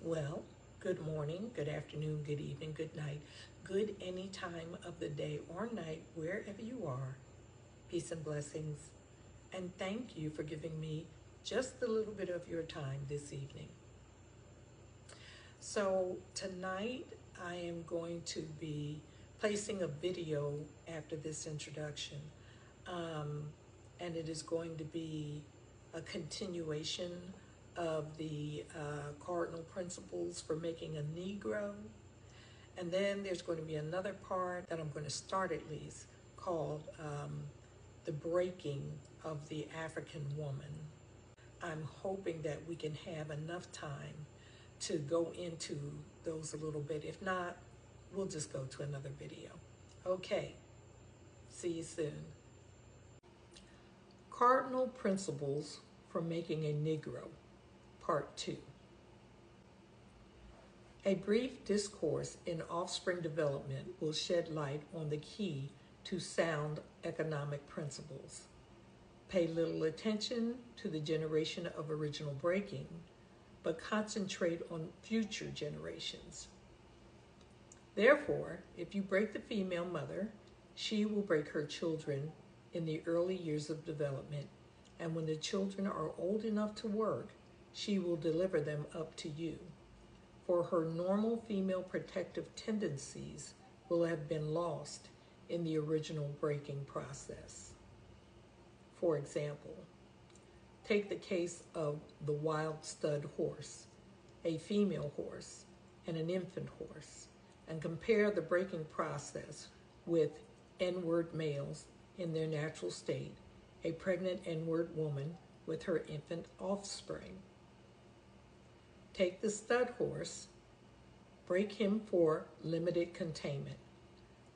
Well, good morning, good afternoon, good evening, good night, good any time of the day or night, wherever you are. Peace and blessings. And thank you for giving me just a little bit of your time this evening. So tonight I am going to be placing a video after this introduction. And it is going to be a continuation of the cardinal principles for making a Negro. And then there's going to be another part that I'm going to start at least called the breaking of the African woman. I'm hoping that we can have enough time to go into those a little bit. If not, we'll just go to another video. Okay, see you soon. Cardinal Principles for Making a Negro, Part 2. A brief discourse in offspring development will shed light on the key to sound economic principles. Pay little attention to the generation of original breaking, but concentrate on future generations. Therefore, if you break the female mother, she will break her children in the early years of development, and when the children are old enough to work, she will deliver them up to you. For her normal female protective tendencies will have been lost in the original breaking process. For example, take the case of the wild stud horse, a female horse, and an infant horse, and compare the breaking process with N-word males in their natural state, a pregnant N-word woman with her infant offspring. Take the stud horse, break him for limited containment.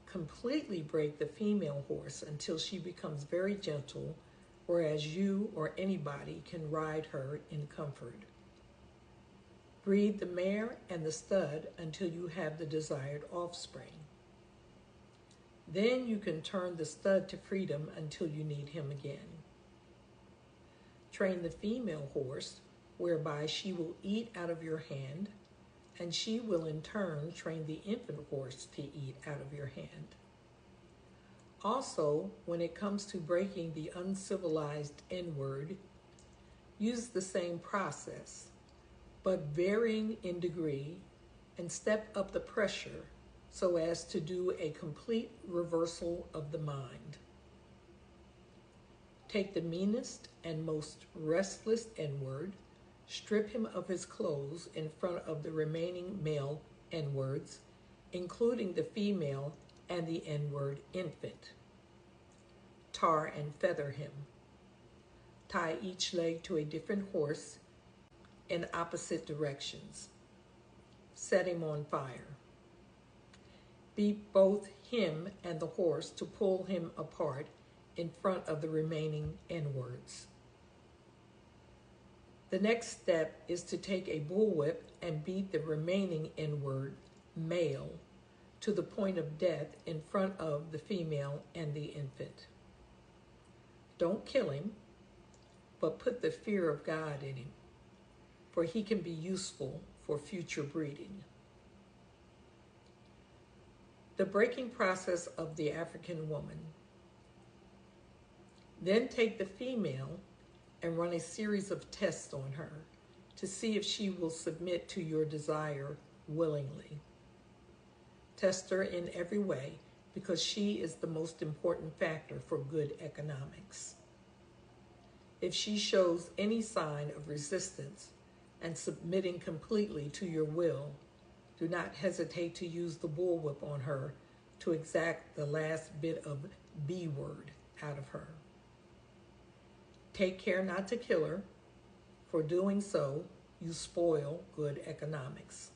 Completely break the female horse until she becomes very gentle, whereas you or anybody can ride her in comfort. Breed the mare and the stud until you have the desired offspring. Then you can turn the stud to freedom until you need him again. Train the female horse, whereby she will eat out of your hand, and she will in turn train the infant horse to eat out of your hand. Also, when it comes to breaking the uncivilized N-word, use the same process, but varying in degree, and step up the pressure so as to do a complete reversal of the mind. Take the meanest and most restless N-word, strip him of his clothes in front of the remaining male N-words, including the female and the N-word infant. Tar and feather him. Tie each leg to a different horse in opposite directions. Set him on fire. Beat both him and the horse to pull him apart in front of the remaining N-words. The next step is to take a bullwhip and beat the remaining N-word male to the point of death in front of the female and the infant. Don't kill him, but put the fear of God in him, for he can be useful for future breeding. The breaking process of the African woman. Then take the female and run a series of tests on her to see if she will submit to your desire willingly. Test her in every way because she is the most important factor for good economics. If she shows any sign of resistance and submitting completely to your will, do not hesitate to use the bullwhip on her to exact the last bit of B word out of her. Take care not to kill her. For doing so, you spoil good economics.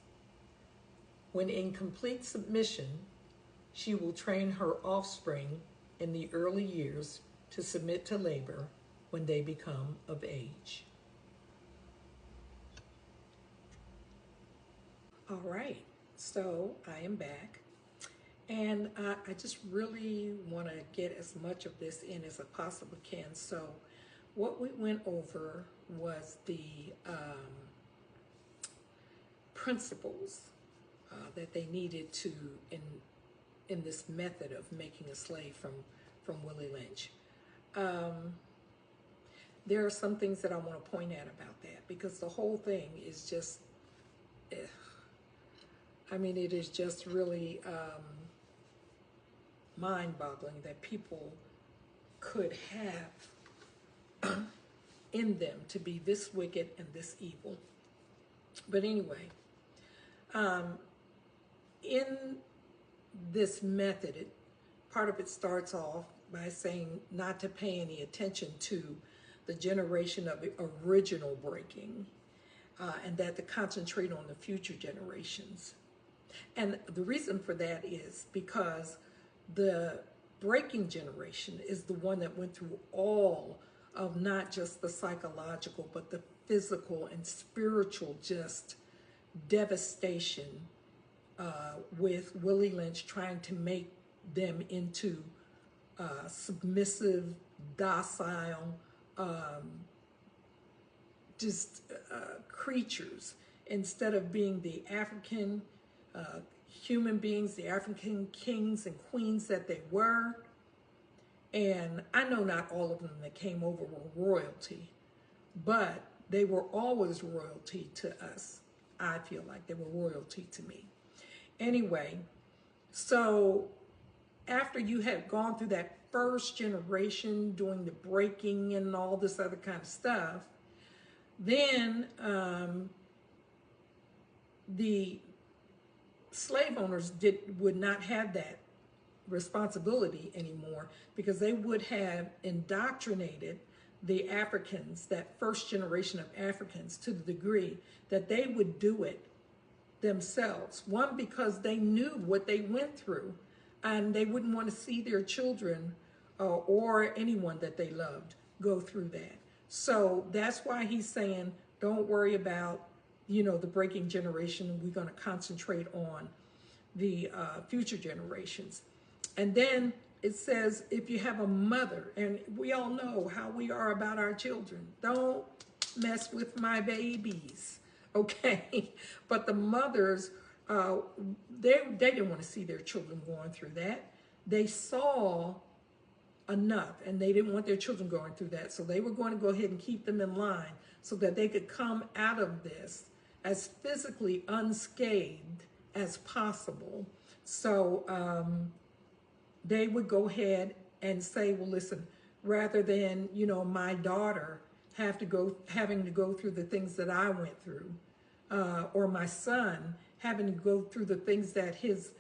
When in complete submission, she will train her offspring in the early years to submit to labor when they become of age. All right, so I am back, and I just really want to get as much of this in as I possibly can. So what we went over was the principles that they needed to in this method of making a slave from Willie Lynch. There are some things that I want to point at about that, because the whole thing is just, I mean, it is just really mind-boggling that people could have in them to be this wicked and this evil. But anyway, in this method, part of it starts off by saying not to pay any attention to the generation of original breaking, and that to concentrate on the future generations. And the reason for that is because the breaking generation is the one that went through all of not just the psychological, but the physical and spiritual just devastation with Willie Lynch trying to make them into submissive, docile, creatures, instead of being the African human beings, the African kings and queens that they were. And I know not all of them that came over were royalty, but they were always royalty to us. I feel like they were royalty to me. Anyway, so after you had gone through that first generation doing the breaking and all this other kind of stuff, then the slave owners would not have that responsibility anymore, because they would have indoctrinated the Africans, that first generation of Africans, to the degree that they would do it themselves. One, because they knew what they went through, and they wouldn't want to see their children or anyone that they loved go through that. So that's why he's saying, don't worry about, the breaking generation. We're going to concentrate on the future generations. And then it says, if you have a mother, and we all know how we are about our children, don't mess with my babies, okay? But the mothers, they didn't want to see their children going through that. They saw enough, and they didn't want their children going through that. So they were going to go ahead and keep them in line so that they could come out of this as physically unscathed as possible. So they would go ahead and say, well, listen, rather than, my daughter having to go through the things that I went through, or my son having to go through the things that his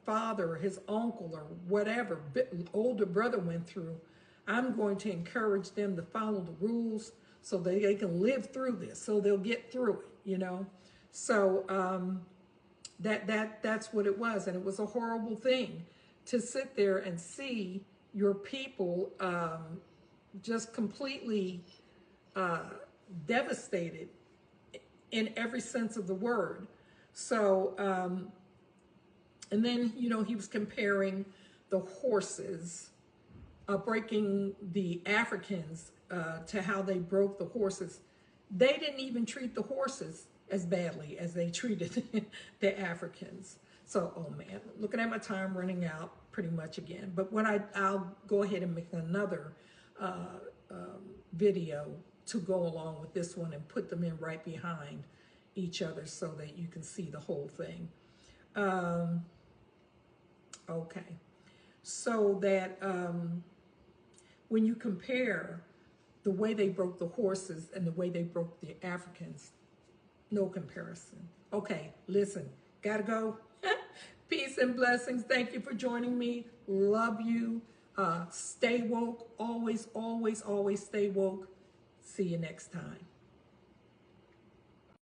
father or his uncle or whatever older brother went through, I'm going to encourage them to follow the rules so that they can live through this, so they'll get through it, So that's what it was. And it was a horrible thing to sit there and see your people just completely devastated in every sense of the word. So, and then, he was comparing the horses, breaking the Africans to how they broke the horses. They didn't even treat the horses as badly as they treated the Africans. So, oh man, looking at my time running out pretty much again. But I'll go ahead and make another video to go along with this one and put them in right behind each other so that you can see the whole thing. Okay, so that when you compare the way they broke the horses and the way they broke the Africans, no comparison. Okay, listen, gotta go. Peace and blessings. Thank you for joining me. Love you. Stay woke. Always, always, always stay woke. See you next time.